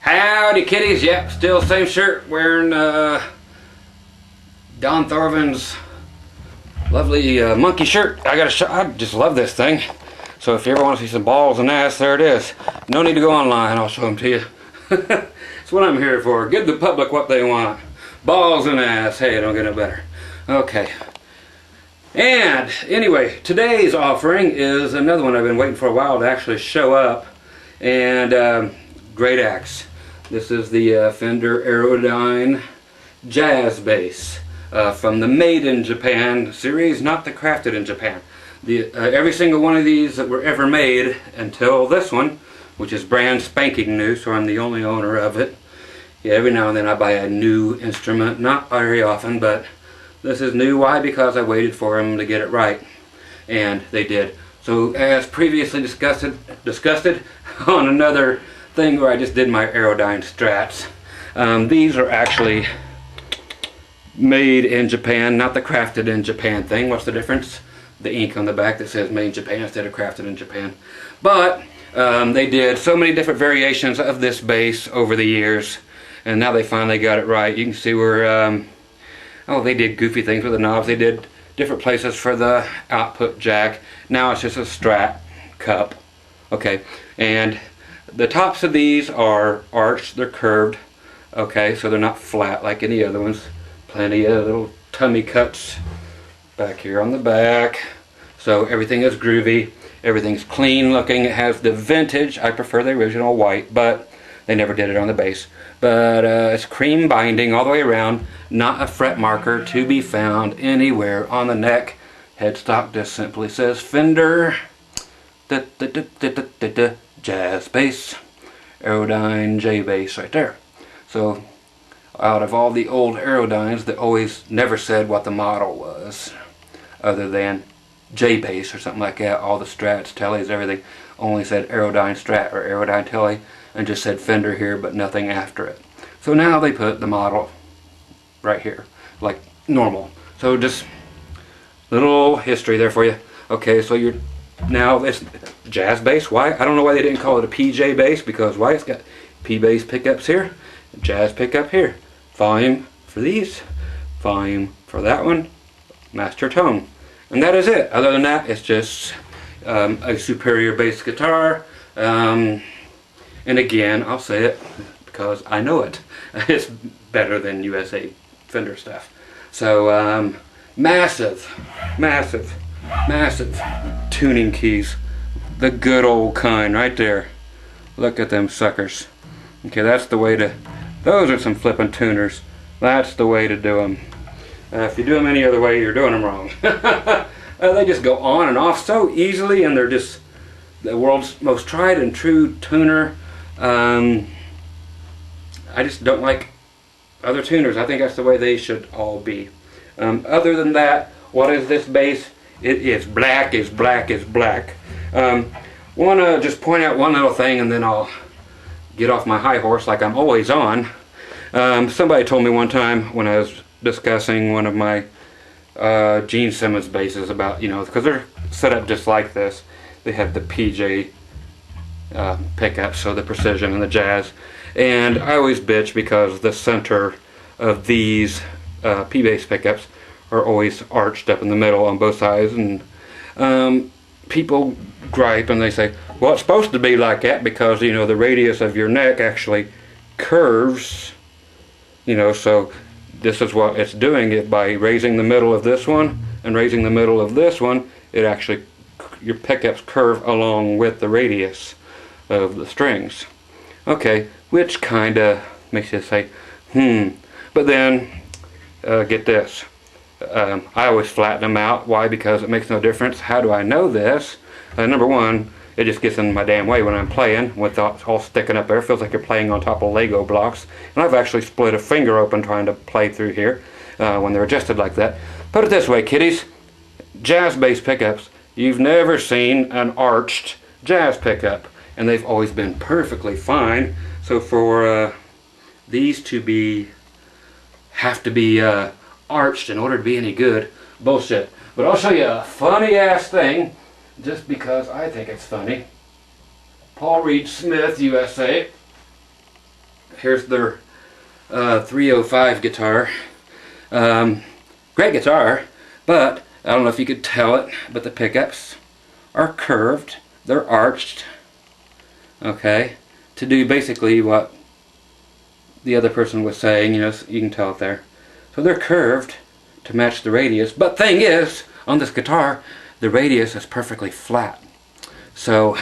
Howdy kitties, yep, still same shirt, wearing Don Thorvin's lovely monkey shirt. I just love this thing. So if you ever want to see some balls and ass, there it is. No need to go online, I'll show them to you. That's what I'm here for, give the public what they want. Balls and ass, hey, don't get no better. Okay. And anyway, today's offering is another one I've been waiting for a while to actually show up. And great axe. This is the Fender Aerodyne jazz bass from the Made in Japan series, not the Crafted in Japan. Every single one of these that were ever made until this one, which is brand spanking new, so I'm the only owner of it. Yeah, every now and then I buy a new instrument, not very often, but this is new. Why? Because I waited for them to get it right, and they did. So as previously discussed on another thing where I just did my Aerodyne strats, these are actually made in Japan, not the Crafted in Japan thing. What's the difference? The ink on the back that says Made in Japan instead of Crafted in Japan. But they did so many different variations of this bass over the years, and now they finally got it right. You can see where oh, they did goofy things with the knobs. They did different places for the output jack. Now it's just a Strat cup. Okay, and the tops of these are arched, they're curved. Okay, so they're not flat like any other ones. Plenty of little tummy cuts back here on the back. So everything is groovy. Everything's clean looking. It has the vintage. I prefer the original white, but they never did it on the bass. But it's cream binding all the way around. Not a fret marker to be found anywhere on the neck. Headstock just simply says Fender jazz bass, Aerodyne J bass right there. So out of all the old Aerodynes that always never said what the model was, other than J bass or something like that, all the Strats, Tellys, everything only said Aerodyne Strat or Aerodyne Telly, and just said Fender here but nothing after it. So now they put the model right here like normal. So just little history there for you. Okay, so you're now it's jazz bass. Why? I don't know why they didn't call it a PJ bass, because why? It's got P bass pickups here, jazz pickup here, volume for these, volume for that one, master tone, and that is it. Other than that, it's just a superior bass guitar. And again, I'll say it because I know it. It's better than USA Fender stuff. So massive tuning keys, the good old kind right there. Look at them suckers. Okay, that's the way to, those are some flippin' tuners. That's the way to do them. If you do them any other way, you're doing them wrong. They just go on and off so easily, and they're just the world's most tried and true tuner. I just don't like other tuners. I think that's the way they should all be. Other than that, what is this bass? It is black as black as black. Want to just point out one little thing, and then I'll get off my high horse like I'm always on. Somebody told me one time when I was discussing one of my Gene Simmons basses about, you know, because they're set up just like this. They have the PJ pickups, so the precision and the jazz. And I always bitch because the center of these P-bass pickups are always arched up in the middle on both sides, and people gripe and they say, well, it's supposed to be like that because, you know, the radius of your neck actually curves, you know, so this is what it's doing. It by raising the middle of this one and raising the middle of this one, it actually, your pickups curve along with the radius of the strings. Okay, which kind of makes you say, but then get this. I always flatten them out. Why? Because it makes no difference. How do I know this? Number one, it just gets in my damn way when I'm playing with all sticking up there. It feels like you're playing on top of Lego blocks. And I've actually split a finger open trying to play through here when they're adjusted like that. Put it this way, kiddies. Jazz bass pickups. You've never seen an arched jazz pickup. And they've always been perfectly fine. So for these to have to be arched in order to be any good, bullshit. But I'll show you a funny ass thing just because I think it's funny. Paul Reed Smith, USA. Here's their 305 guitar. Great guitar, but I don't know if you could tell it, but the pickups are curved. They're arched. Okay, to do basically what the other person was saying, you know, you can tell it there. So they're curved to match the radius, but thing is, on this guitar, the radius is perfectly flat. So,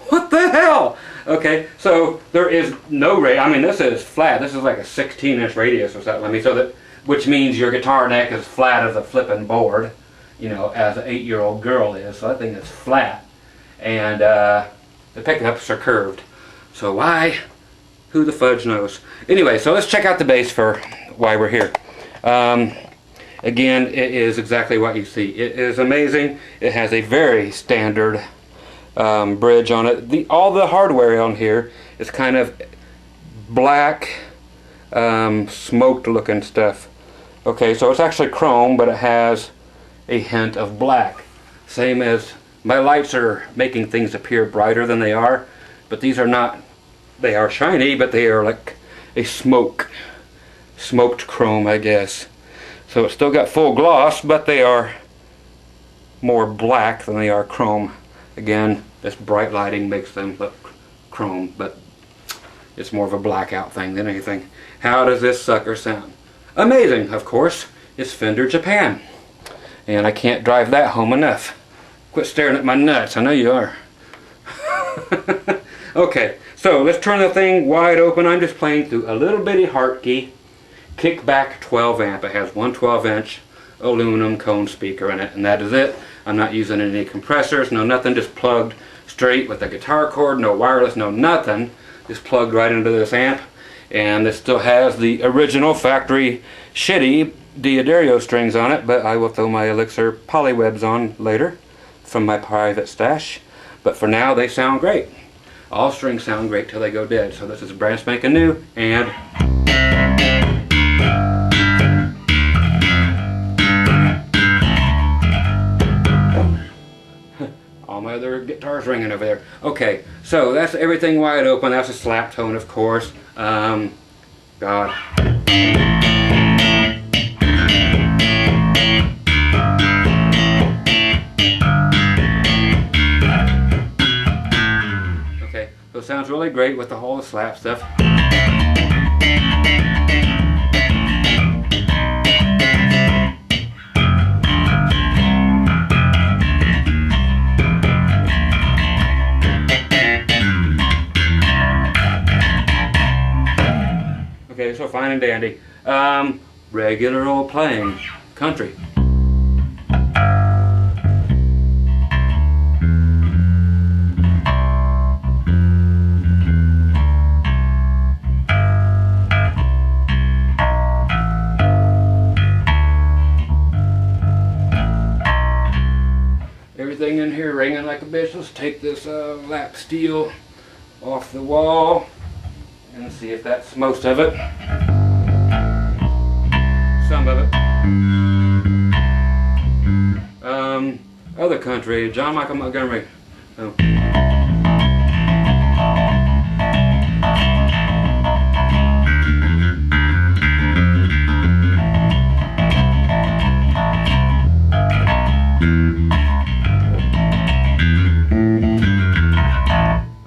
what the hell? Okay, so there is no radius. I mean, this is flat. This is like a 16-inch radius or something. I mean, so that, which means your guitar neck is flat as a flipping board, you know, as an 8-year-old girl is. So that thing is flat. And the pickups are curved. So why? Who the fudge knows? Anyway, so let's check out the bass for why we're here. Again, it is exactly what you see. It is amazing. It has a very standard bridge on it. All the hardware on here is kind of black, smoked looking stuff. Okay, so it's actually chrome, but it has a hint of black. Same as my lights are making things appear brighter than they are, but these are not. They are shiny, but they are like a smoked chrome, I guess. So it's still got full gloss, but they are more black than they are chrome. Again, this bright lighting makes them look chrome, but it's more of a blackout thing than anything. How does this sucker sound? Amazing, of course. It's Fender Japan. And I can't drive that home enough. Quit staring at my nuts, I know you are. Okay, so let's turn the thing wide open. I'm just playing through a little bitty Hartke kickback 12 amp. It has one 12-inch aluminum cone speaker in it, and that is it. I'm not using any compressors, no nothing, just plugged straight with a guitar cord, no wireless, no nothing. Just plugged right into this amp, and this still has the original factory shitty D'Addario strings on it, but I will throw my Elixir polywebs on later from my private stash. But for now, they sound great. All strings sound great till they go dead. So this is brand spanking new, and all my other guitars ringing over there. Okay, so that's everything wide open. That's a slap tone, of course. God. So it sounds really great with the whole slap stuff. Okay, so fine and dandy. Regular old playing. Country. Everything in here ringing like a bitch. Let's take this lap steel off the wall and see if that's most of it. Some of it. Other country, John Michael Montgomery. Oh.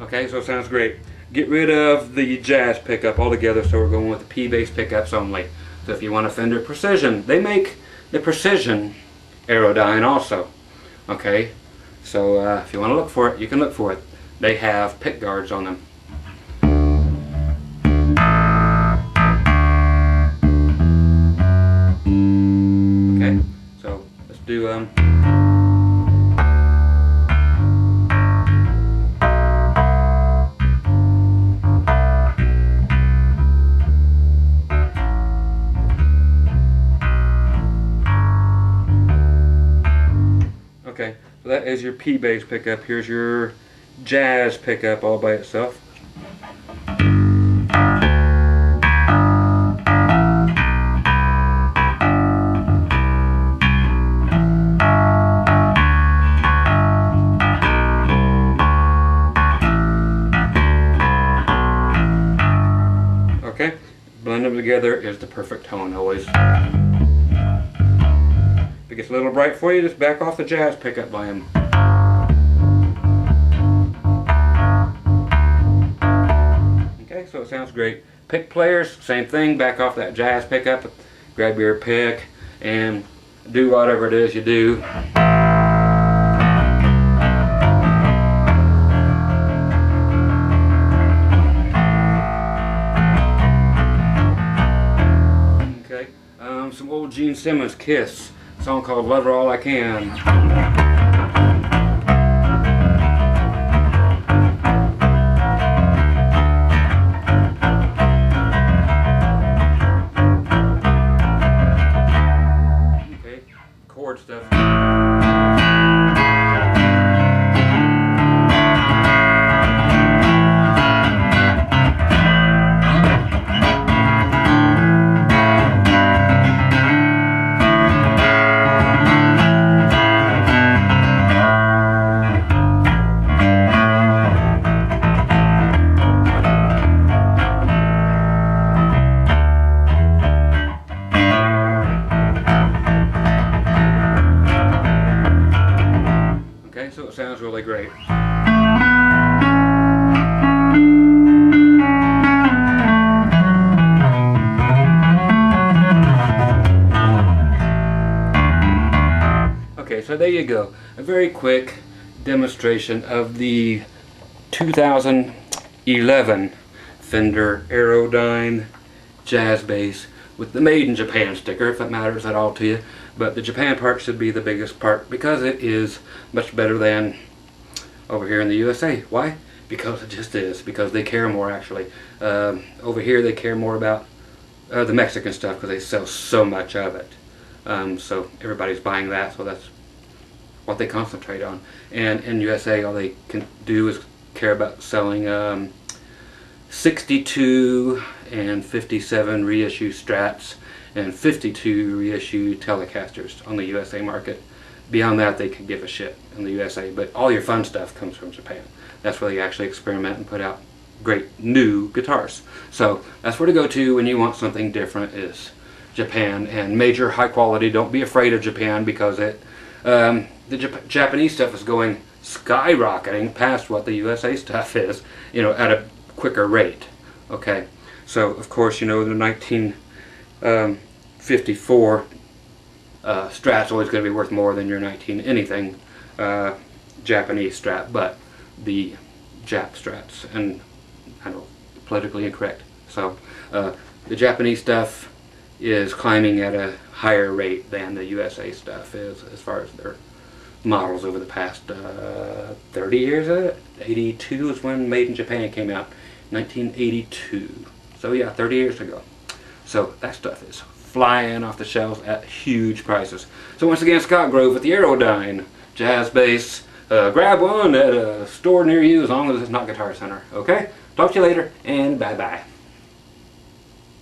Okay, so it sounds great. Get rid of the jazz pickup altogether, so we're going with the P-bass pickups only. So if you want a Fender Precision, they make the Precision Aerodyne also. Okay, so if you want to look for it, you can look for it. They have pick guards on them. Okay, so let's do okay, so that is your P-bass pickup. Here's your jazz pickup all by itself. Okay? Blend them together is the perfect tone always. If it gets a little bright for you, just back off the jazz pickup volume. Okay, so it sounds great. Pick players, same thing, back off that jazz pickup, grab your pick, and do whatever it is you do. Okay, some old Gene Simmons Kiss, a song called Love Her All I Can. Chord stuff. So it sounds really great. Okay, so there you go. A very quick demonstration of the 2011 Fender Aerodyne jazz bass with the Made in Japan sticker, if that matters at all to you. But the Japan part should be the biggest part because it is much better than over here in the USA. Why? Because it just is. Because they care more, actually. Over here they care more about the Mexican stuff because they sell so much of it. So everybody's buying that, so that's what they concentrate on. And in USA all they can do is care about selling 62 and 57 reissue Strats and 52 reissue Telecasters on the USA market. Beyond that, they could give a shit in the USA, but all your fun stuff comes from Japan. That's where they actually experiment and put out great new guitars. So that's where to go to when you want something different, is Japan. And major high quality. Don't be afraid of Japan, because the Japanese stuff is going skyrocketing past what the USA stuff is, you know, at a quicker rate. Okay, so of course, you know, the 1954 Strat's always going to be worth more than your 19 anything Japanese Strat, but the Jap Strats, and I know, politically incorrect. So the Japanese stuff is climbing at a higher rate than the USA stuff is, as far as their models over the past 30 years. 82 is when Made in Japan came out, 1982. So yeah, 30 years ago. So that stuff is flying off the shelves at huge prices. So once again, Scott Grove with the Aerodyne jazz bass. Grab one at a store near you, as long as it's not Guitar Center. Okay? Talk to you later, and bye-bye.